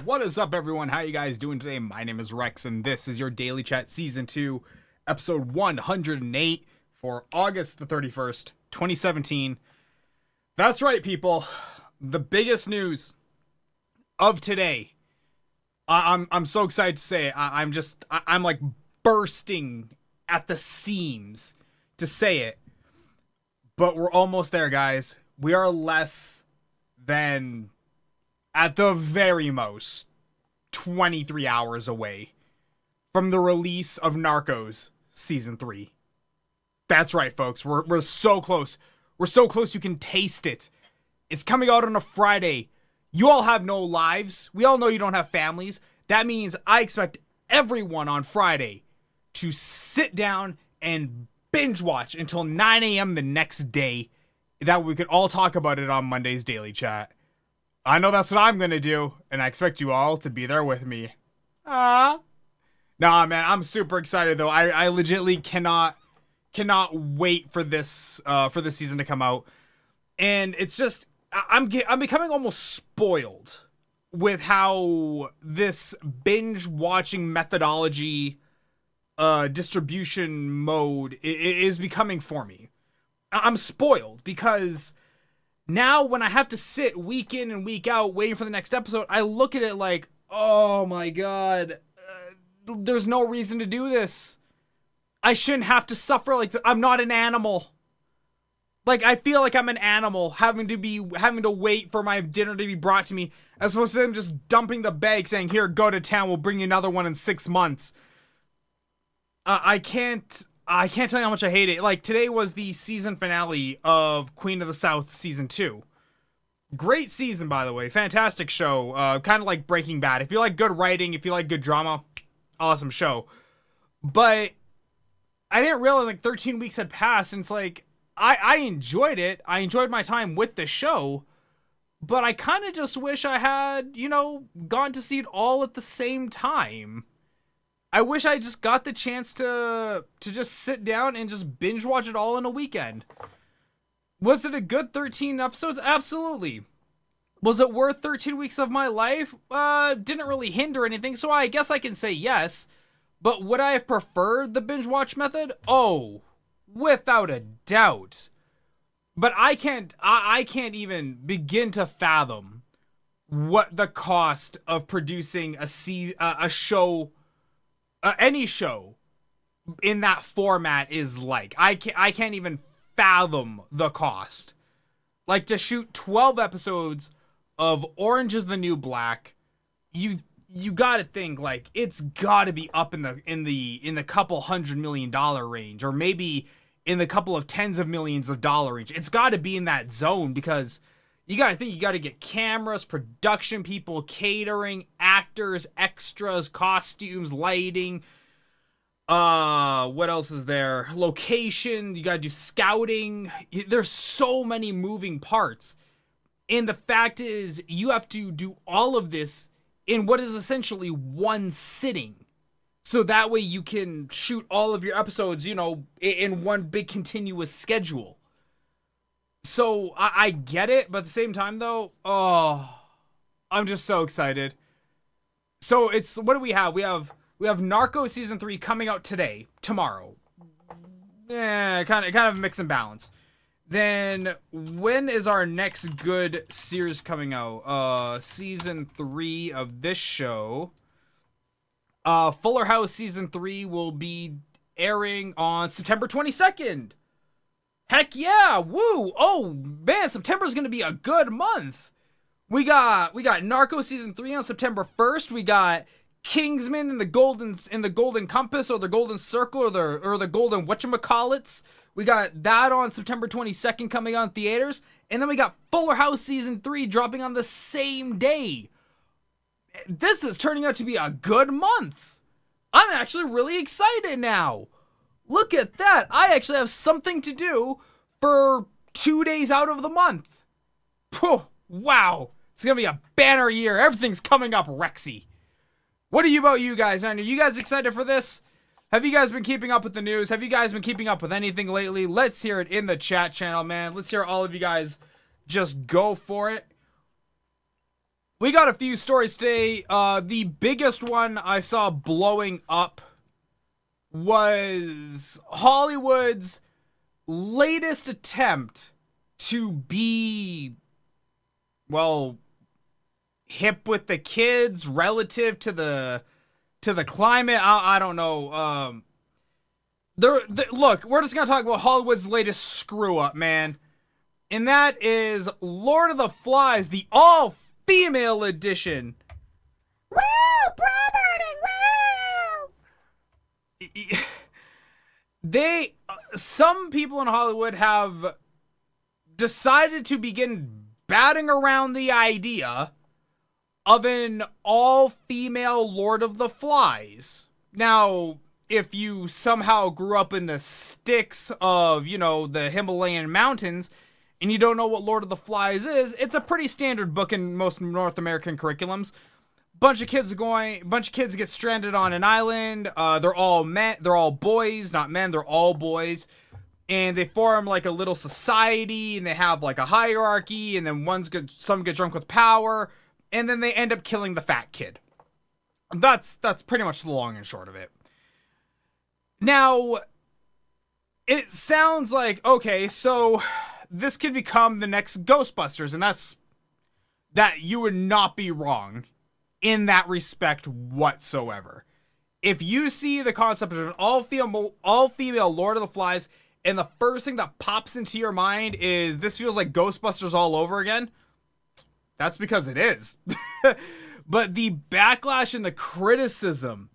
What is up, everyone? How you guys doing today? My name is Rex, and this is your Daily Chat Season 2, Episode 108 for August the 31st, 2017. That's right, people. The biggest news of today. I'm so excited to say it. I'm like bursting at the seams to say it. But we're almost there, guys. We are less than, at the very most, 23 hours away from the release of Narcos Season 3. That's right, folks. We're so close. We're so close you can taste it. It's coming out on a Friday. You all have no lives. We all know you don't have families. That means I expect everyone on Friday to sit down and binge watch until 9 a.m. the next day. That we could all talk about it on Monday's Daily Chat. I know that's what I'm gonna do, and I expect you all to be there with me. Nah, man, I'm super excited though. I legitimately cannot wait for this season to come out, and it's just I'm becoming almost spoiled with how this binge watching methodology, distribution mode is becoming for me. I'm spoiled because now when I have to sit week in and week out waiting for the next episode, I look at it like, oh my god, there's no reason to do this. I shouldn't have to suffer like this. I'm not an animal. Like, I feel like I'm an animal having to wait for my dinner to be brought to me, as opposed to them just dumping the bag saying, here, go to town, we'll bring you another one in 6 months. I can't tell you how much I hate it. Like, today was the season finale of Queen of the South Season 2. Great season, by the way. Fantastic show. Kind of like Breaking Bad. If you like good writing, if you like good drama, awesome show. But I didn't realize like 13 weeks had passed, and it's like, I enjoyed it. I enjoyed my time with the show, but I kind of just wish I had, gone to see it all at the same time. I wish I just got the chance to just sit down and just binge watch it all in a weekend. Was it a good 13 episodes? Absolutely. Was it worth 13 weeks of my life? Didn't really hinder anything, so I guess I can say yes. But would I have preferred the binge watch method? Oh, without a doubt. But I can't even begin to fathom what the cost of producing a show, any show in that format is like. I can't even fathom the cost. Like, to shoot 12 episodes of Orange is the New Black, you gotta think like it's gotta be up in the couple $100 million range, or maybe in the couple of tens of millions of dollar range. It's gotta be in that zone, because you gotta think you gotta get cameras, production people, catering, actors, extras, costumes, lighting. What else is there? Location, you gotta do scouting. There's so many moving parts. And the fact is, you have to do all of this in what is essentially one sitting. So that way you can shoot all of your episodes, in one big continuous schedule. So I get it, but at the same time though, I'm just so excited. So what do we have? We have Narcos Season 3 coming out tomorrow. Kind of a mix and balance. Then when is our next good series coming out? Season 3 of this show. Fuller House Season 3 will be airing on September 22nd. Heck yeah! Woo! Oh man, September's gonna be a good month. We got Narcos Season 3 on September 1st. We got Kingsman in the Golden Compass, or the Golden Circle, or the Golden whatchamacallits. We got that on September 22nd coming on theaters. And then we got Fuller House Season 3 dropping on the same day. This is turning out to be a good month. I'm actually really excited now. Look at that. I actually have something to do for 2 days out of the month. Wow. It's going to be a banner year. Everything's coming up, Rexy. What about you guys? Are you guys excited for this? Have you guys been keeping up with the news? Have you guys been keeping up with anything lately? Let's hear it in the chat channel, man. Let's hear all of you guys just go for it. We got a few stories today. The biggest one I saw blowing up was Hollywood's latest attempt to be, well, hip with the kids relative to the climate. I don't know. Look, we're just gonna talk about Hollywood's latest screw up, man, and that is Lord of the Flies, the all-female edition. Woo! Woo! Some people in Hollywood have decided to begin batting around the idea of an all-female Lord of the Flies. Now, if you somehow grew up in the sticks of, the Himalayan mountains, and you don't know what Lord of the Flies is, it's a pretty standard book in most North American curriculums. Bunch of kids get stranded on an island. They're all boys, not men, they're all boys. And they form like a little society, and they have like a hierarchy, and then some get drunk with power, and then they end up killing the fat kid. That's pretty much the long and short of it. Now, it sounds like, okay, so this could become the next Ghostbusters, and that you would not be wrong in that respect whatsoever. If you see the concept of an all-female Lord of the Flies, and the first thing that pops into your mind is this feels like Ghostbusters all over again, that's because it is. But the backlash and the criticism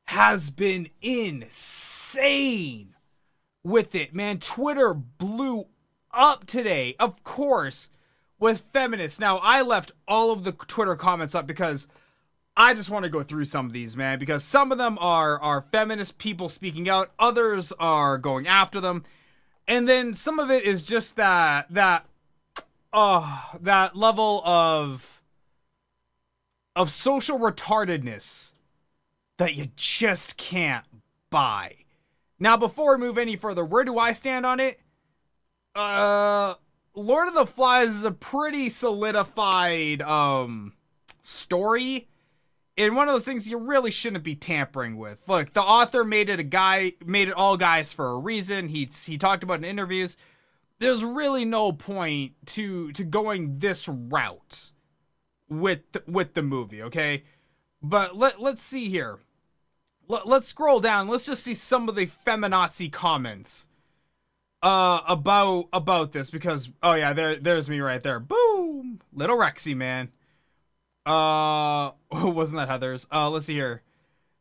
has been insane with it, man. Twitter blew up today, of course, with feminists. Now, I left all of the Twitter comments up because I just want to go through some of these, man, because some of them are feminist people speaking out, others are going after them, and then some of it is just that level of social retardedness that you just can't buy. Now, before we move any further, where do I stand on it? Lord of the Flies is a pretty solidified story, and one of those things you really shouldn't be tampering with. Look, the author made it all guys for a reason. He talked about in interviews. There's really no point to going this route with the movie, okay? But let's see here. Let's scroll down. Let's just see some of the feminazi comments about this, because there's me right there. Boom, little Rexy, man. Wasn't that Heather's? Let's see here.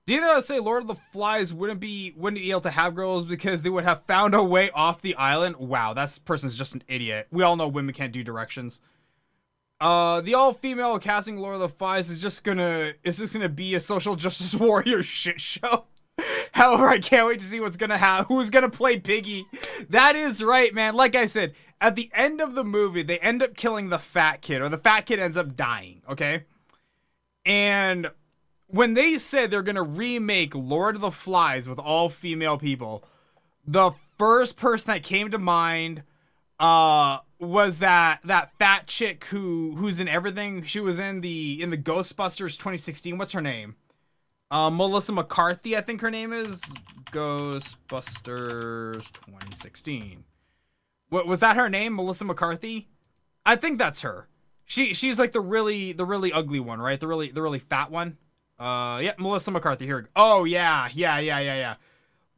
Do you know say Lord of the Flies wouldn't be able to have girls because they would have found a way off the island? Wow, that person's just an idiot. We all know women can't do directions. The all-female casting Lord of the Flies is just gonna be a social justice warrior shit show. However, I can't wait to see what's gonna happen. Who's gonna play Piggy? That is right, man. Like I said, at the end of the movie, they end up killing the fat kid, or the fat kid ends up dying, okay? And when they said they're gonna remake Lord of the Flies with all female people, the first person that came to mind was that fat chick who's in everything. She was in the Ghostbusters 2016. What's her name? Melissa McCarthy, I think her name is. Ghostbusters 2016. What was that her name? Melissa McCarthy? I think that's her. She's like the really ugly one, right? The really fat one. Yeah, Melissa McCarthy here. Oh yeah.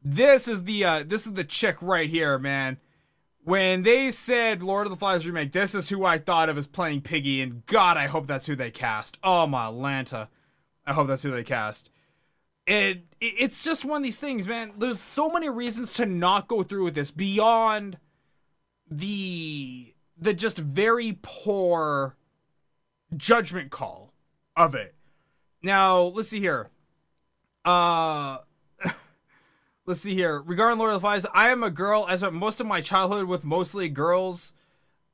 This is the chick right here, man. When they said Lord of the Flies remake, this is who I thought of as playing Piggy, and God, I hope that's who they cast. Oh my Lanta. I hope that's who they cast. It's just one of these things, man. There's so many reasons to not go through with this beyond the just very poor judgment call of it. Now, let's see here. Let's see here. Regarding Lord of the Flies, I am a girl. I spent most of my childhood with mostly girls.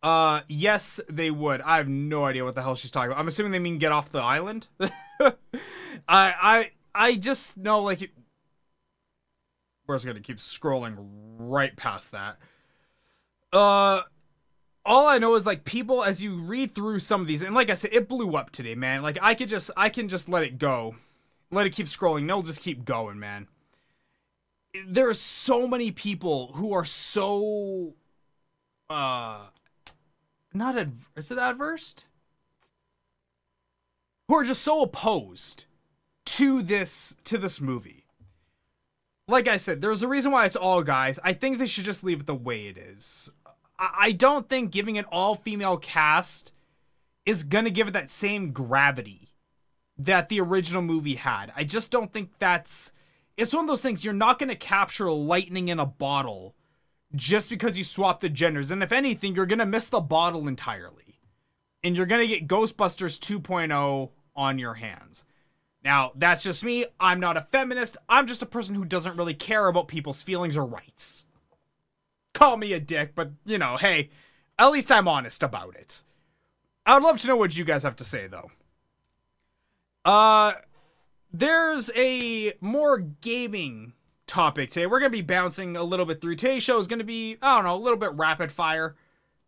Yes, they would. I have no idea what the hell she's talking about. I'm assuming they mean get off the island. I just know, like, we're just gonna keep scrolling right past that. all I know is like people, as you read through some of these, and like I said, it blew up today, man. Like I can just let it go, let it keep scrolling. No, just keep going, man. There are so many people who are so, is it adverse? Who are just so opposed to this movie. Like I said, there's a reason why it's all guys. I think they should just leave it the way it is. I don't think giving an all-female cast is gonna give it that same gravity that the original movie had. I just don't think it's one of those things, you're not gonna capture lightning in a bottle just because you swap the genders. And if anything, you're gonna miss the bottle entirely. And you're gonna get Ghostbusters 2.0 on your hands. Now, that's just me. I'm not a feminist. I'm just a person who doesn't really care about people's feelings or rights. Call me a dick, but, you know, hey, at least I'm honest about it. I'd love to know what you guys have to say, though. There's a more gaming topic today. We're going to be bouncing a little bit through. Today's show is going to be, I don't know, a little bit rapid fire,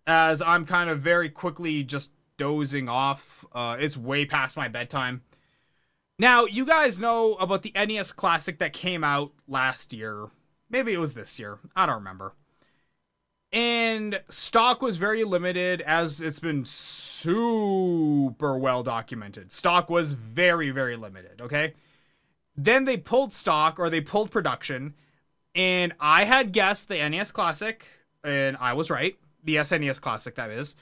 as I'm kind of very quickly just dozing off. It's way past my bedtime. Now, you guys know about the NES Classic that came out last year. Maybe it was this year. I don't remember. And stock was very limited, as it's been super well documented. Stock was very, very limited, okay? Then they pulled stock, or they pulled production, and I had guessed the NES Classic, and I was right. The SNES Classic, that is.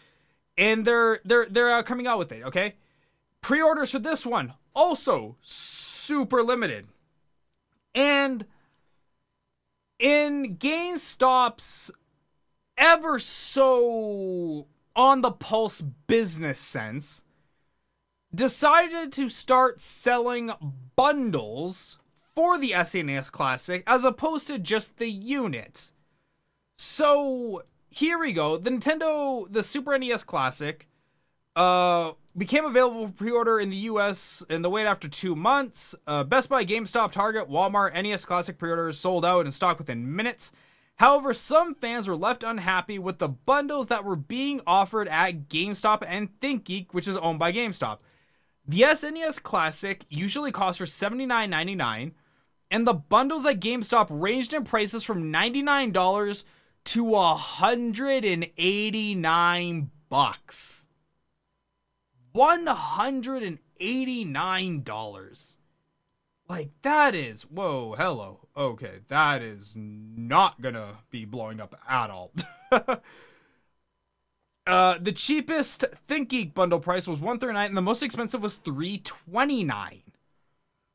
And they're coming out with it, okay? Pre-orders for this one, also super limited. And in GameStop's ever so on the pulse business sense, decided to start selling bundles for the SNES Classic as opposed to just the unit. So here we go. The Super NES Classic became available for pre-order in the US in the wait after 2 months. Best Buy, GameStop, Target, Walmart, NES Classic pre-orders sold out and stock within minutes. However, some fans were left unhappy with the bundles that were being offered at GameStop and ThinkGeek, which is owned by GameStop. The SNES Classic usually costs for $79.99, and the bundles at GameStop ranged in prices from $99 to $189. $189. Like, that is, whoa, hello. Okay, that is not gonna be blowing up at all. The cheapest ThinkGeek bundle price was $139, and the most expensive was $329.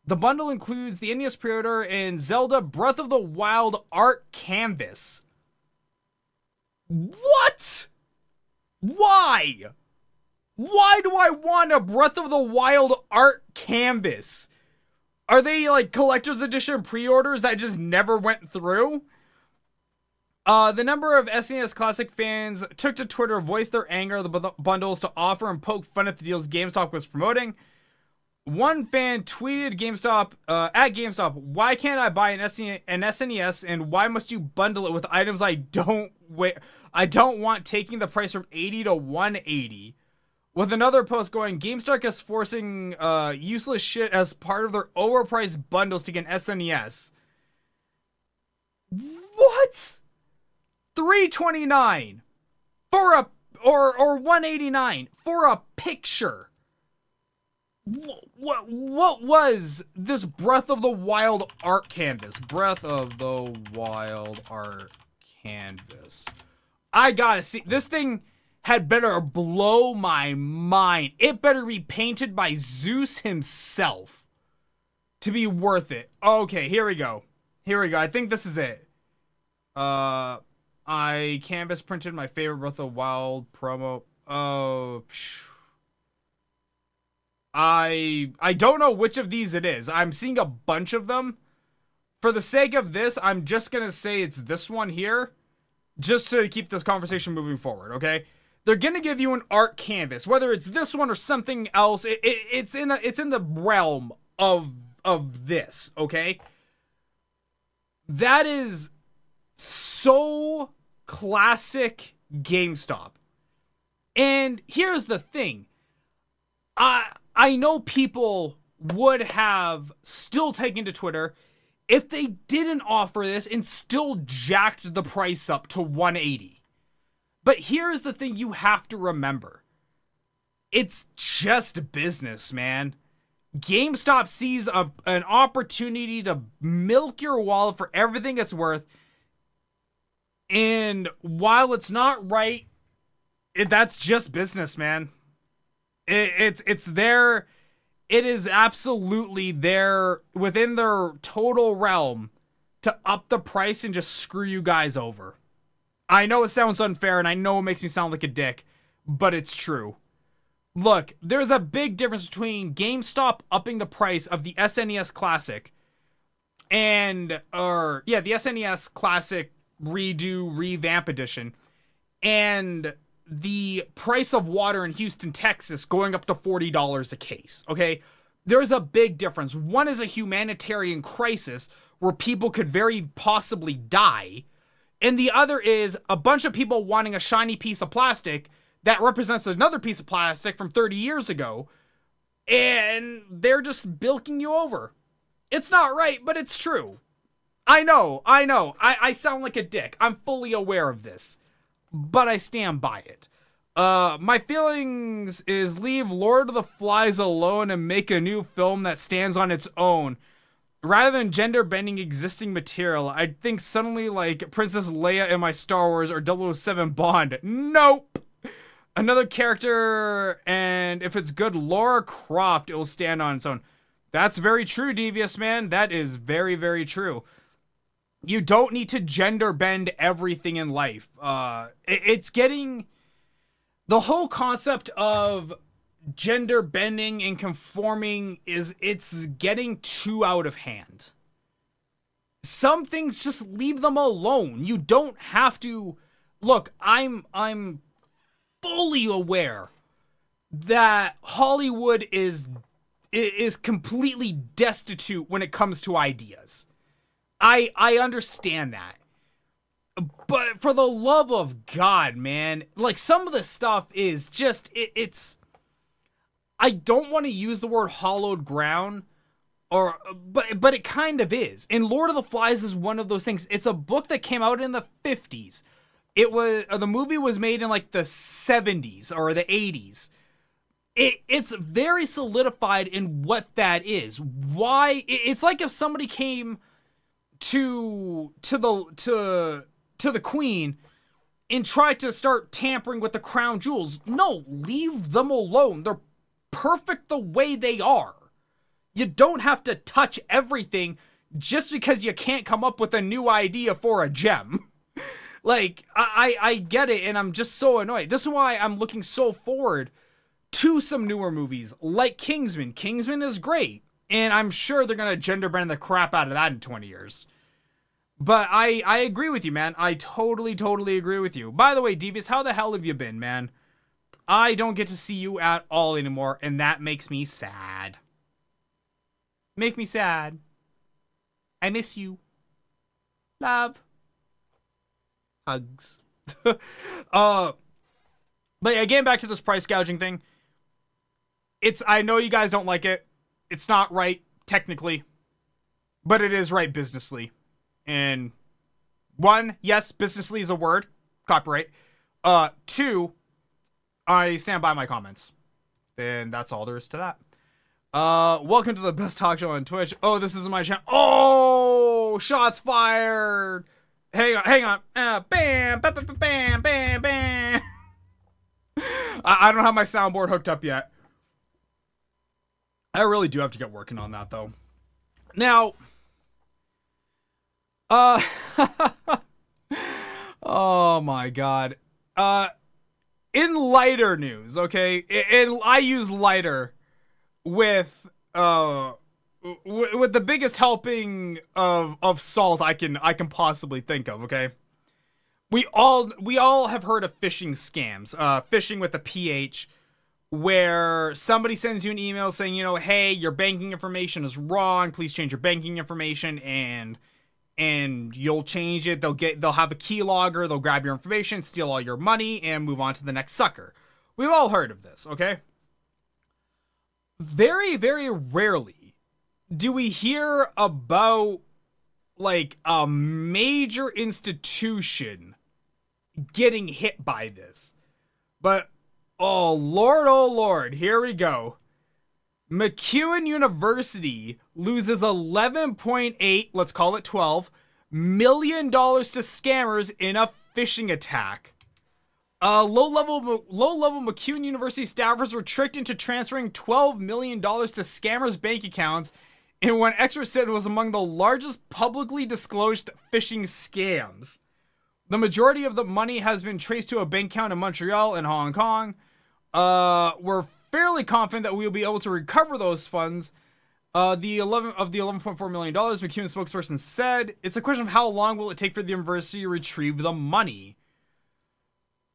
The bundle includes the NES pre-order and Zelda Breath of the Wild art canvas. What? Why? Why do I want a Breath of the Wild art canvas? Are they like collector's edition pre-orders that just never went through? The number of SNES Classic fans took to Twitter to voice their anger at the bundles to offer and poke fun at the deals GameStop was promoting. One fan tweeted GameStop at GameStop, "Why can't I buy an SNES and why must you bundle it with items I don't want, taking the price from $80 to $180?" With another post going, GameStop is forcing useless shit as part of their overpriced bundles to get an SNES. What? $329 for a or $189 for a picture. What was this Breath of the Wild art canvas? Breath of the Wild art canvas. I gotta see this thing. Had better blow my mind. It better be painted by Zeus himself to be worth it. Okay, here we go. I think this is it. I canvas printed my favorite Breath of the Wild promo. Oh, I don't know which of these it is. I'm seeing a bunch of them. For the sake of this, I'm just gonna say it's this one here, just to keep this conversation moving forward. Okay. They're gonna give you an art canvas, whether it's this one or something else. It's in the realm of this, okay? That is so classic GameStop. And here's the thing. I know people would have still taken to Twitter if they didn't offer this and still jacked the price up to 180. But here's the thing you have to remember. It's just business, man. GameStop sees an opportunity to milk your wallet for everything it's worth. And while it's not right, that's just business, man. It's their, it is absolutely their, within their total realm to up the price and just screw you guys over. I know it sounds unfair and I know it makes me sound like a dick, but it's true. Look, there's a big difference between GameStop upping the price of the SNES Classic the SNES Classic revamp edition and the price of water in Houston, Texas going up to $40 a case, okay? There's a big difference. One is a humanitarian crisis where people could very possibly die, and the other is a bunch of people wanting a shiny piece of plastic that represents another piece of plastic from 30 years ago, and they're just bilking you over. It's not right, but it's true. I know. I sound like a dick. I'm fully aware of this, but I stand by it. My feelings is leave Lord of the Flies alone and make a new film that stands on its own. Rather than gender-bending existing material, I'd think suddenly like Princess Leia in my Star Wars or 007 Bond. Nope! Another character, and if it's good Lara Croft, it will stand on its own. That's very true, Devious Man. That is very, very true. You don't need to gender bend everything in life. It's getting... The whole concept of gender bending and conforming it's getting too out of hand. Some things, just leave them alone. You don't have to... Look, I'm fully aware that Hollywood is completely destitute when it comes to ideas. I understand that. But for the love of God, man, like some of the stuff is just, it's, I don't want to use the word hollowed ground, but it kind of is. And Lord of the Flies is one of those things. It's a book that came out in the 50s. The movie was made in like the 70s or the 80s. It's very solidified in what that is. Why? It's like if somebody came to the Queen and tried to start tampering with the crown jewels. No, leave them alone. They're perfect the way they are. You don't have to touch everything just because you can't come up with a new idea for a gem. Like, I get it, and I'm just so annoyed. This is why I'm looking so forward to some newer movies like Kingsman. Kingsman is great, and I'm sure they're going to gender bend the crap out of that in 20 years. But I agree with you, man. I totally agree with you. By the way, Devious, how the hell have you been, man? I don't get to see you at all anymore, and that makes me sad. Make me sad. I miss you. Love. Hugs. But yeah, getting back to this price gouging thing. I know you guys don't like it. It's not right, technically. But it is right businessly. And one, yes, businessly is a word. Copyright. Two, I stand by my comments. And that's all there is to that. Welcome to the best talk show on Twitch. Oh, this isn't my channel. Oh, shots fired. Hang on. Bam, bam, bam, bam, bam, bam. I don't have my soundboard hooked up yet. I really do have to get working on that, though. Now, oh my God. In lighter news, okay? I use lighter with the biggest helping of salt I can possibly think of, okay? We all have heard of phishing scams, phishing with a PH, where somebody sends you an email saying, you know, hey, your banking information is wrong, please change your banking information, and you'll change it. They'll have a keylogger, they'll grab your information, steal all your money, and move on to the next sucker. We've all heard of this, okay? Very, very rarely do we hear about, like, a major institution getting hit by this. But, oh Lord, here we go. MacEwan University loses 11.8, let's call it 12, $12 million to scammers in a phishing attack. Low-level MacEwan University staffers were tricked into transferring $12 million to scammers' bank accounts in what experts said was among the largest publicly disclosed phishing scams. The majority of the money has been traced to a bank account in Montreal and Hong Kong. We're fairly confident that we will be able to recover those funds. The $11.4 million, MacEwan spokesperson said, it's a question of how long will it take for the university to retrieve the money.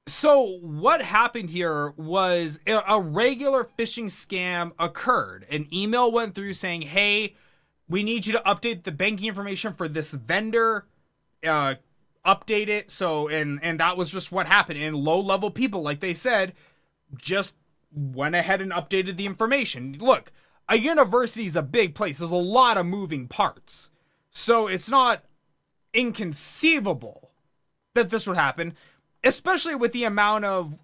So what happened here was a regular phishing scam occurred. An email went through saying, hey, we need you to update the banking information for this vendor. Update it. So, and that was just what happened. And low-level people, like they said, just went ahead and updated the information. Look, a university is a big place. There's a lot of moving parts. So it's not inconceivable that this would happen, especially with the amount of,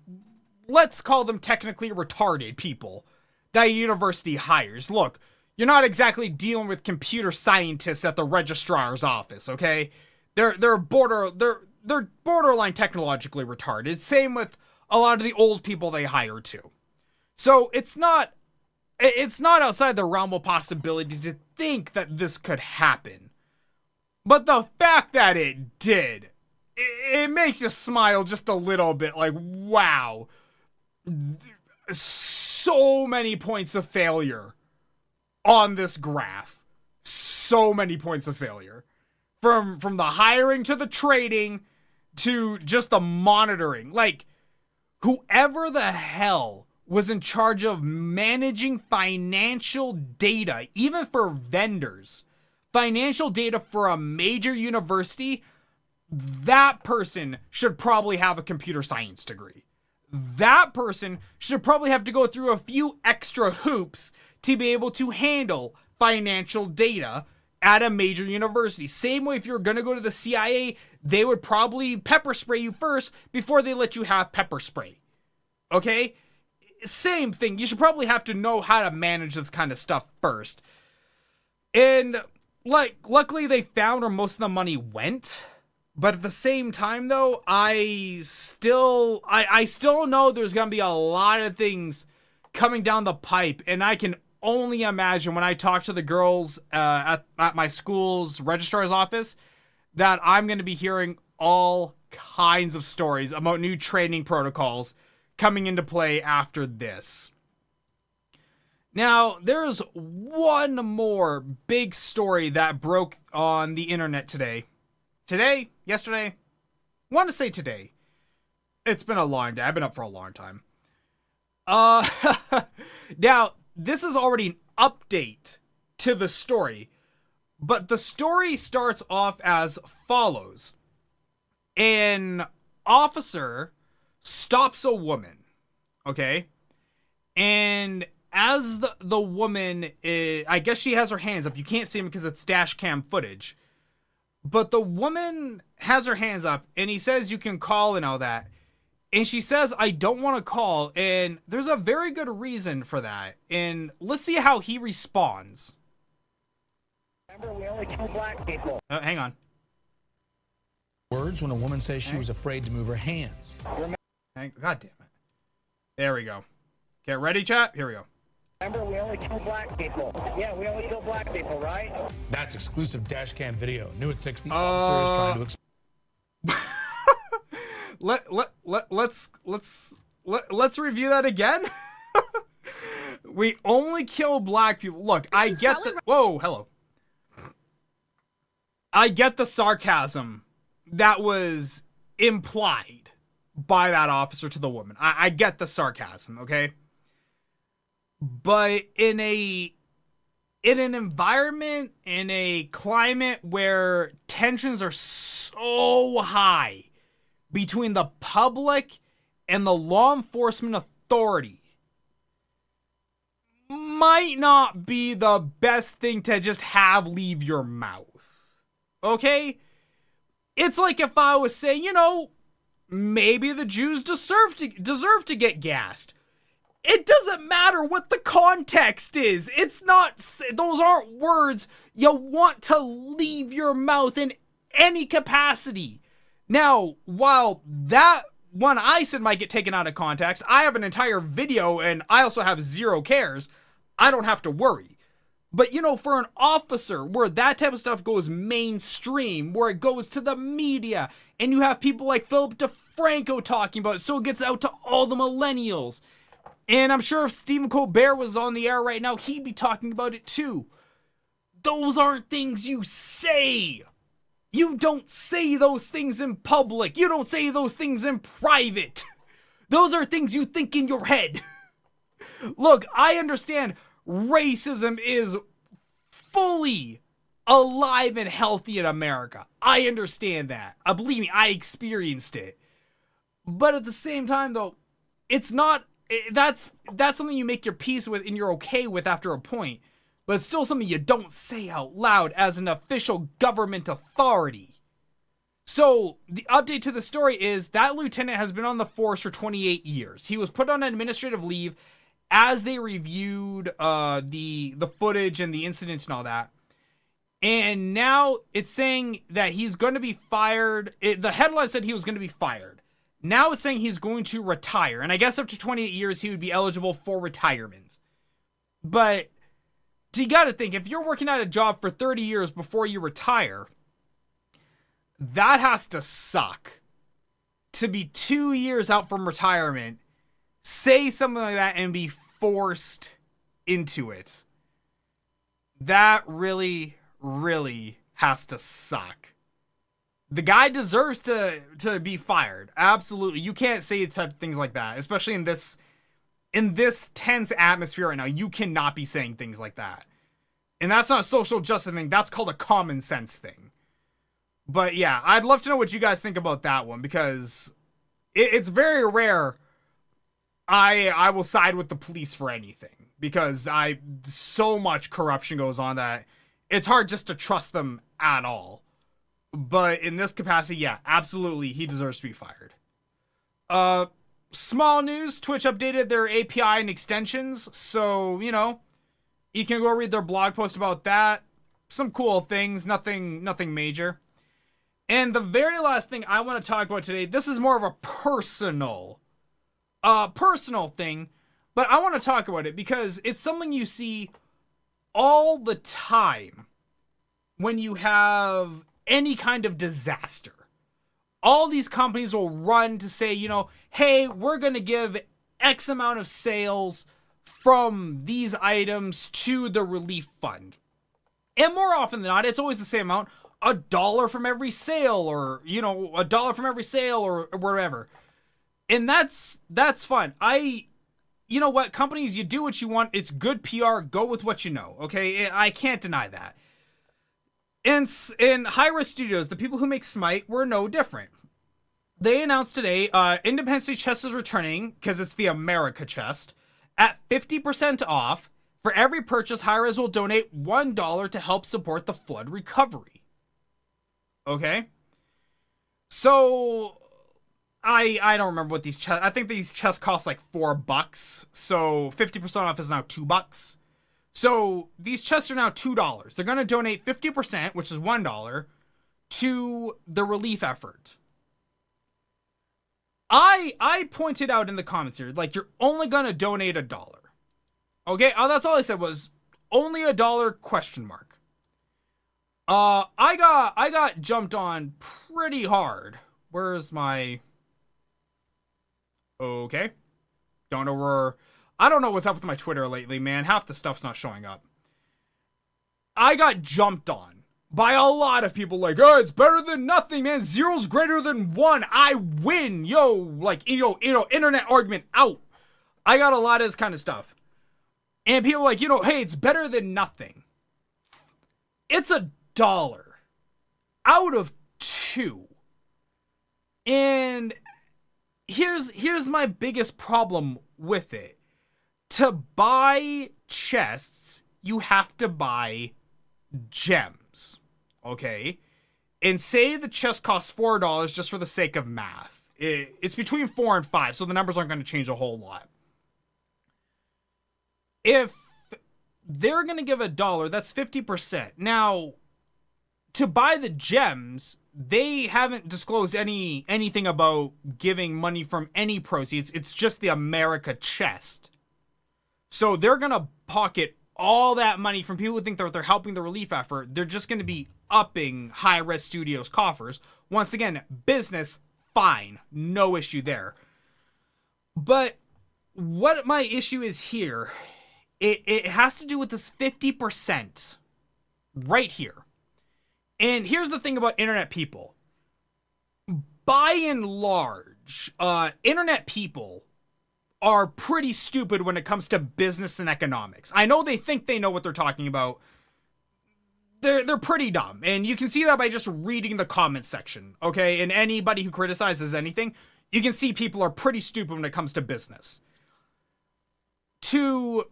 let's call them technically retarded people that a university hires. Look, you're not exactly dealing with computer scientists at the registrar's office, okay? They're borderline technologically retarded. Same with a lot of the old people they hire too. So it's not outside the realm of possibility to think that this could happen. But the fact that it did, it makes you smile just a little bit, like, wow. So many points of failure on this graph. So many points of failure. From the hiring to the trading to just the monitoring. Like, whoever the hell was in charge of managing financial data, even for vendors, financial data for a major university, that person should probably have a computer science degree. That person should probably have to go through a few extra hoops to be able to handle financial data at a major university. Same way if you're going to go to the CIA, they would probably pepper spray you first before they let you have pepper spray. Okay? Same thing. You should probably have to know how to manage this kind of stuff first. And, like, luckily they found where most of the money went. But at the same time, though, I still know there's going to be a lot of things coming down the pipe. And I can only imagine when I talk to the girls at my school's registrar's office that I'm going to be hearing all kinds of stories about new training protocols coming into play after this. Now, there's one more big story that broke on the internet today. Today? Yesterday? I want to say today. It's been a long day. I've been up for a long time. Now, this is already an update to the story, but the story starts off as follows. An officer stops a woman, okay? And as the woman is, I guess she has her hands up. You can't see them because it's dash cam footage. But the woman has her hands up, and he says you can call and all that. And she says, I don't want to call. And there's a very good reason for that. And let's see how he responds. Remember, we only kill black people. Hang on. Words when a woman says she was afraid to move her hands. God damn it. There we go. Get ready, chat? Here we go. Remember, we only kill black people. Yeah, we only kill black people, right? That's exclusive dashcam video. New at 60. Officer is trying to let's review that again. We only kill black people. Look, I get the whoa, hello. I get the sarcasm that was implied by that officer to the woman. I get the sarcasm, okay? But in an environment, in a climate where tensions are so high between the public and the law enforcement authority might not be the best thing to just have leave your mouth. Okay? It's like if I was saying, maybe the Jews deserve to get gassed. It doesn't matter what the context is. It's not, those aren't words you want to leave your mouth in any capacity. Now, while that one I said might get taken out of context, I have an entire video and I also have zero cares. I don't have to worry. But, for an officer where that type of stuff goes mainstream, where it goes to the media, and you have people like Philip DeFranco talking about it, so it gets out to all the millennials. And I'm sure if Stephen Colbert was on the air right now, he'd be talking about it too. Those aren't things you say. You don't say those things in public. You don't say those things in private. Those are things you think in your head. Look, I understand racism is fully alive and healthy in America. I understand that. Believe me, I experienced it. But at the same time, though, it's not... That's something you make your peace with and you're okay with after a point. But it's still something you don't say out loud as an official government authority. So, the update to the story is that lieutenant has been on the force for 28 years. He was put on administrative leave as they reviewed the footage and the incident and all that. And now it's saying that he's going to be fired. The headline said he was going to be fired. Now it's saying he's going to retire. And I guess after 28 years, he would be eligible for retirement. But you got to think, if you're working at a job for 30 years before you retire, that has to suck. To be 2 years out from retirement, say something like that and be forced into it. That really, really has to suck. The guy deserves to be fired. Absolutely. You can't say things like that, especially in this tense atmosphere right now. You cannot be saying things like that. And that's not a social justice thing. That's called a common sense thing. But yeah, I'd love to know what you guys think about that one, because it's very rare I will side with the police for anything, because so much corruption goes on that it's hard just to trust them at all. But in this capacity, yeah, absolutely, he deserves to be fired. Small news, Twitch updated their API and extensions, so, you can go read their blog post about that. Some cool things, nothing major. And the very last thing I want to talk about today, this is more of a personal thing, but I want to talk about it because it's something you see all the time when you have any kind of disaster. All these companies will run to say, hey, we're going to give X amount of sales from these items to the relief fund. And more often than not, it's always the same amount, $1 from every sale, or, $1 from every sale, or whatever. And that's fun. You know what? Companies, you do what you want. It's good PR. Go with what you know. Okay? I can't deny that. In Hi-Res Studios, the people who make Smite were no different. They announced today, Independence Day chest is returning, because it's the America chest, at 50% off. For every purchase, Hi-Res will donate $1 to help support the flood recovery. Okay? So, I don't remember what these chests, I think these chests cost like $4, so 50% off is now $2. So these chests are now $2. They're going to donate 50%, which is $1, to the relief effort. I pointed out in the comments here, like, you're only going to donate $1. Okay, that's all I said was only $1 question mark. I got jumped on pretty hard. Where's my... Okay. I don't know what's up with my Twitter lately, man. Half the stuff's not showing up. I got jumped on by a lot of people like, oh, it's better than nothing, man. Zero's greater than one. I win. Internet argument out. I got a lot of this kind of stuff. And people are like, hey, it's better than nothing. It's $1 out of 2. And here's my biggest problem with it. To buy chests, you have to buy gems, okay? And say the chest costs $4 just for the sake of math. It's between 4 and 5, so the numbers aren't going to change a whole lot. If they're going to give $1, that's 50%. Now, to buy the gems, they haven't disclosed anything about giving money from any proceeds. It's just the America chest. So they're going to pocket all that money from people who think that they're helping the relief effort. They're just going to be upping Hi-Res Studios' coffers. Once again, business, fine. No issue there. But what my issue is here, it has to do with this 50% right here. And here's the thing about internet people. By and large, internet people are pretty stupid when it comes to business and economics. I know they think they know what they're talking about. They're pretty dumb. And you can see that by just reading the comment section, okay? And anybody who criticizes anything, you can see people are pretty stupid when it comes to business. To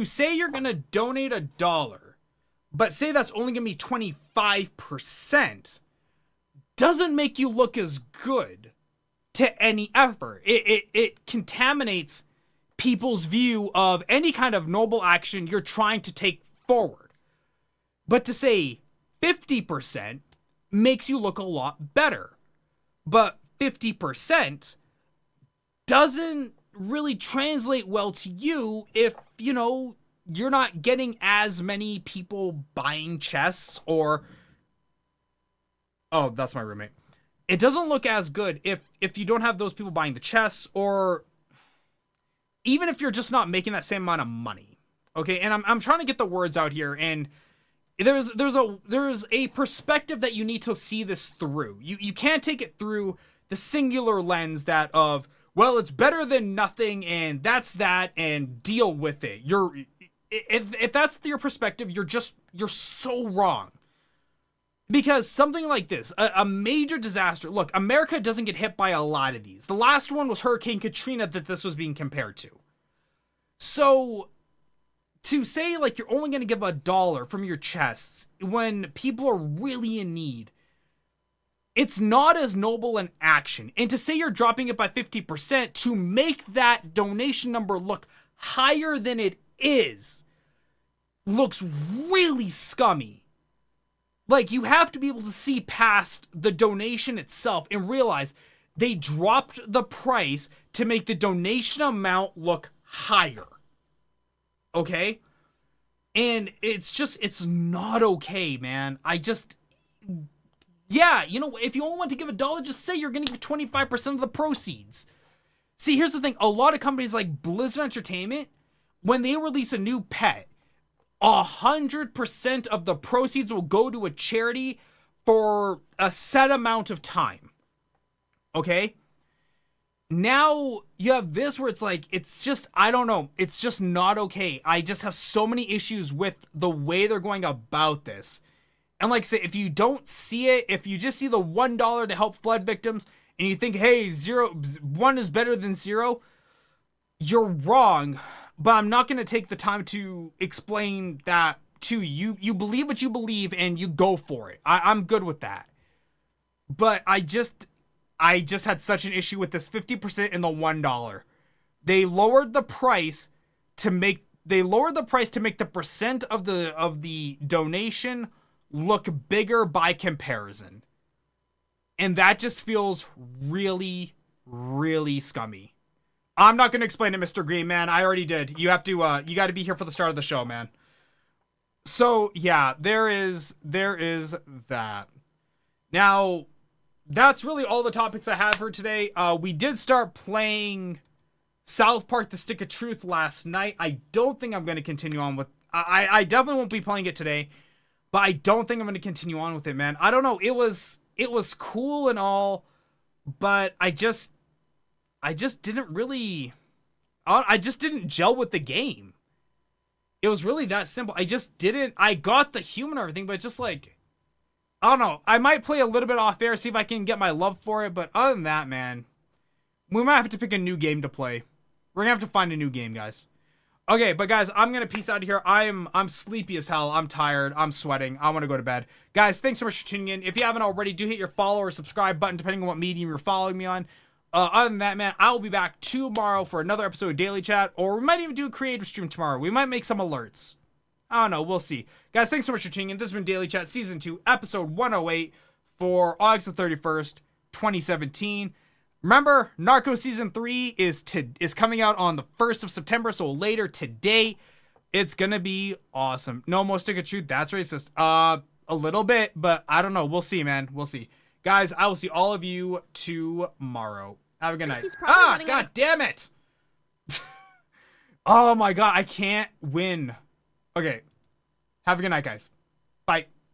say you're going to donate $1, but say that's only going to be 25%, doesn't make you look as good to any effort. It contaminates people's view of any kind of noble action you're trying to take forward. But to say 50% makes you look a lot better. But 50% doesn't really translate well to you if, you're not getting as many people buying chests or... Oh, that's my roommate. It doesn't look as good if you don't have those people buying the chests, or even if you're just not making that same amount of money. Okay, and I'm trying to get the words out here, and there's a perspective that you need to see this through. You can't take it through the singular lens that of, well, it's better than nothing, and that's that, and deal with it. If that's your perspective, you're so wrong. Because something like this, a major disaster, look, America doesn't get hit by a lot of these. The last one was Hurricane Katrina that this was being compared to. So, to say like you're only going to give $1 from your chests when people are really in need, it's not as noble an action. And to say you're dropping it by 50% to make that donation number look higher than it is, looks really scummy. Like, you have to be able to see past the donation itself and realize they dropped the price to make the donation amount look higher. Okay? And it's not okay, man. Yeah, if you only want to give $1, just say you're going to give 25% of the proceeds. See, here's the thing. A lot of companies like Blizzard Entertainment, when they release a new pet, 100% of the proceeds will go to a charity for a set amount of time. Okay? Now you have this where it's like, it's just, I don't know. It's just not okay. I just have so many issues with the way they're going about this. And like I say, if you don't see it, if you just see the $1 to help flood victims and you think, hey, 1 is better than 0, you're wrong. But I'm not going to take the time to explain that to you. You believe what you believe and you go for it. I'm good with that. But I just had such an issue with this 50% and the $1. They lowered the price to make the percent of the donation look bigger by comparison. And that just feels really, really scummy. I'm not going to explain it, Mr. Green, man. I already did. You have to, you got to be here for the start of the show, man. So, yeah, there is that. Now, that's really all the topics I have for today. We did start playing South Park: The Stick of Truth last night. I don't think I'm going to continue on with... I definitely won't be playing it today, but I don't think I'm going to continue on with it, man. I don't know. It was cool and all, but I just didn't really... I just didn't gel with the game. It was really that simple. I got the humor and everything, but just like... I don't know. I might play a little bit off air, see if I can get my love for it, but other than that, man, We might have to pick a new game to play. We're gonna have to find a new game, guys. Okay, but guys, I'm gonna peace out of here. I'm sleepy as hell. I'm tired. I'm sweating. I want to go to bed. Guys, thanks so much for tuning in. If you haven't already, do hit your follow or subscribe button, depending on what medium you're following me on. Other than that, man, I will be back tomorrow for another episode of Daily Chat, or we might even do a creative stream tomorrow. We might make some alerts. I don't know. We'll see. Guys, thanks so much for tuning in. This has been Daily Chat Season 2, Episode 108 for August the 31st, 2017. Remember, Narcos Season 3 is coming out on the 1st of September, so later today. It's gonna be awesome. No more Stick of Truth. That's racist. A little bit, but I don't know. We'll see, man. We'll see. Guys, I will see all of you tomorrow. Have a good night. He's probably running out God of- damn it. Oh my god, I can't win. Okay. Have a good night, guys.